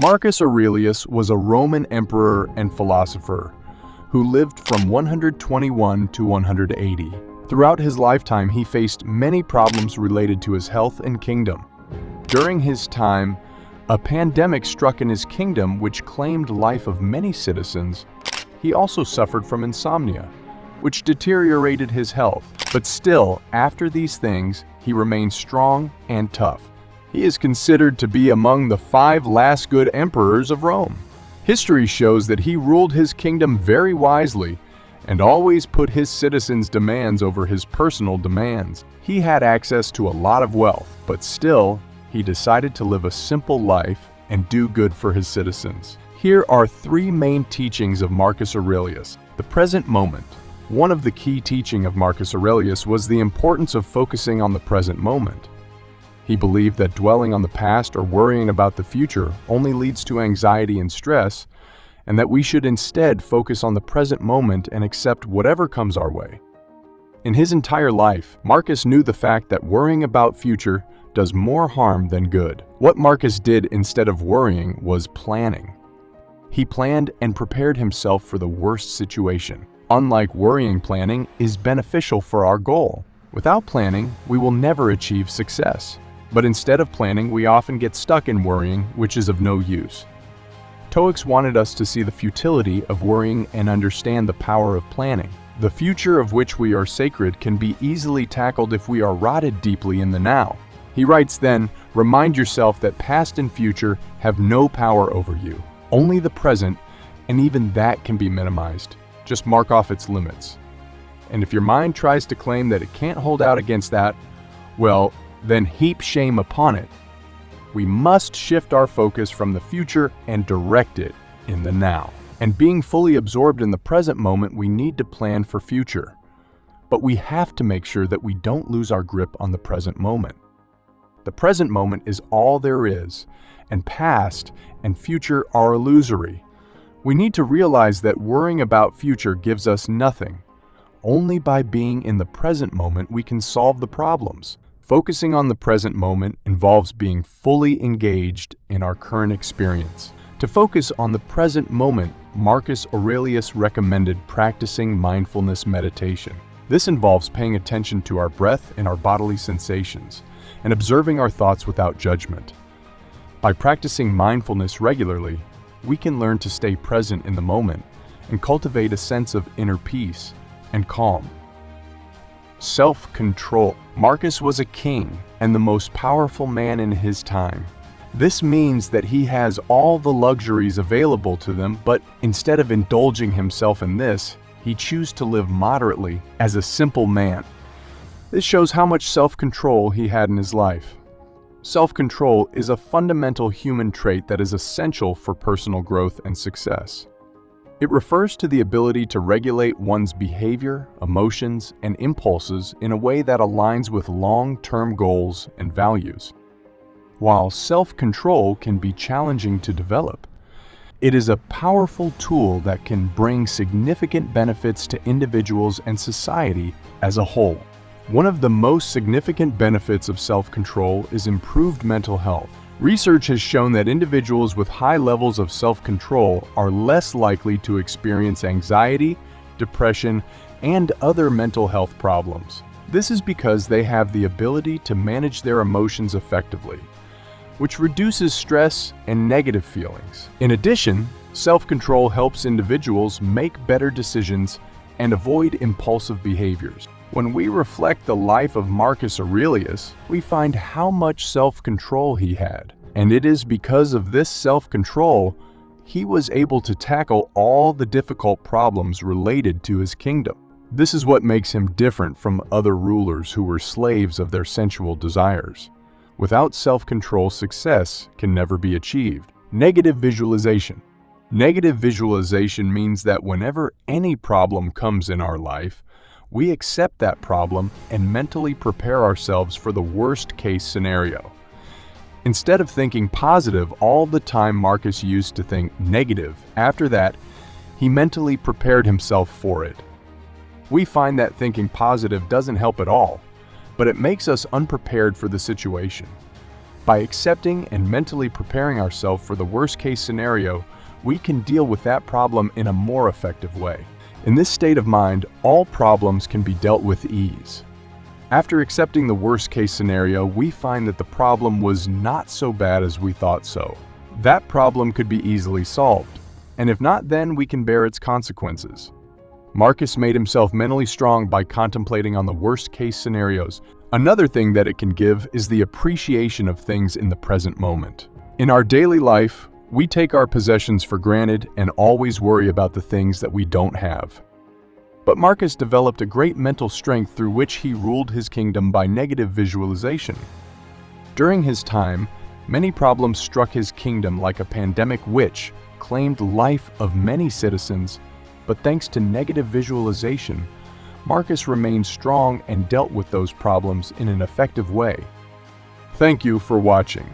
Marcus Aurelius was a Roman emperor and philosopher who lived from 121 to 180. Throughout his lifetime, he faced many problems related to his health and kingdom. During his time, a pandemic struck in his kingdom which claimed life of many citizens. He also suffered from insomnia, which deteriorated his health. But still, after these things, he remained strong and tough. He is considered to be among the 5 last good emperors of Rome. History shows that he ruled his kingdom very wisely and always put his citizens' demands over his personal demands. He had access to a lot of wealth, but still, he decided to live a simple life and do good for his citizens. Here are 3 main teachings of Marcus Aurelius. The present moment. One of the key teachings of Marcus Aurelius was the importance of focusing on the present moment. He believed that dwelling on the past or worrying about the future only leads to anxiety and stress, and that we should instead focus on the present moment and accept whatever comes our way. In his entire life, Marcus knew the fact that worrying about future does more harm than good. What Marcus did instead of worrying was planning. He planned and prepared himself for the worst situation. Unlike worrying, planning is beneficial for our goal. Without planning, we will never achieve success. But instead of planning, we often get stuck in worrying, which is of no use. Stoics wanted us to see the futility of worrying and understand the power of planning. The future of which we are sacred can be easily tackled if we are rooted deeply in the now. He writes then, remind yourself that past and future have no power over you. Only the present, and even that can be minimized. Just mark off its limits. And if your mind tries to claim that it can't hold out against that, well, then heap shame upon it. We must shift our focus from the future and direct it in the now. And being fully absorbed in the present moment, we need to plan for future. But we have to make sure that we don't lose our grip on the present moment. The present moment is all there is, and past and future are illusory. We need to realize that worrying about future gives us nothing. Only by being in the present moment we can solve the problems. Focusing on the present moment involves being fully engaged in our current experience. To focus on the present moment, Marcus Aurelius recommended practicing mindfulness meditation. This involves paying attention to our breath and our bodily sensations, and observing our thoughts without judgment. By practicing mindfulness regularly, we can learn to stay present in the moment and cultivate a sense of inner peace and calm. Self-control. Marcus was a king and the most powerful man in his time. This means that he has all the luxuries available to them, but instead of indulging himself in this, he chooses to live moderately as a simple man. This shows how much self-control he had in his life. Self-control is a fundamental human trait that is essential for personal growth and success. It refers to the ability to regulate one's behavior, emotions, and impulses in a way that aligns with long-term goals and values. While self-control can be challenging to develop, it is a powerful tool that can bring significant benefits to individuals and society as a whole. One of the most significant benefits of self-control is improved mental health. Research has shown that individuals with high levels of self-control are less likely to experience anxiety, depression, and other mental health problems. This is because they have the ability to manage their emotions effectively, which reduces stress and negative feelings. In addition, self-control helps individuals make better decisions and avoid impulsive behaviors. When we reflect the life of Marcus Aurelius, we find how much self-control he had. And it is because of this self-control, he was able to tackle all the difficult problems related to his kingdom. This is what makes him different from other rulers who were slaves of their sensual desires. Without self-control, success can never be achieved. Negative visualization. Negative visualization means that whenever any problem comes in our life, we accept that problem and mentally prepare ourselves for the worst-case scenario. Instead of thinking positive all the time, Marcus used to think negative. After that, he mentally prepared himself for it. We find that thinking positive doesn't help at all, but it makes us unprepared for the situation. By accepting and mentally preparing ourselves for the worst-case scenario, we can deal with that problem in a more effective way. In this state of mind, all problems can be dealt with ease. After accepting the worst-case scenario, we find that the problem was not so bad as we thought so. That problem could be easily solved, and if not, then we can bear its consequences. Marcus made himself mentally strong by contemplating on the worst-case scenarios. Another thing that it can give is the appreciation of things in the present moment. In our daily life, we take our possessions for granted and always worry about the things that we don't have. But Marcus developed a great mental strength through which he ruled his kingdom by negative visualization. During his time, many problems struck his kingdom like a pandemic which claimed life of many citizens, but thanks to negative visualization, Marcus remained strong and dealt with those problems in an effective way. Thank you for watching.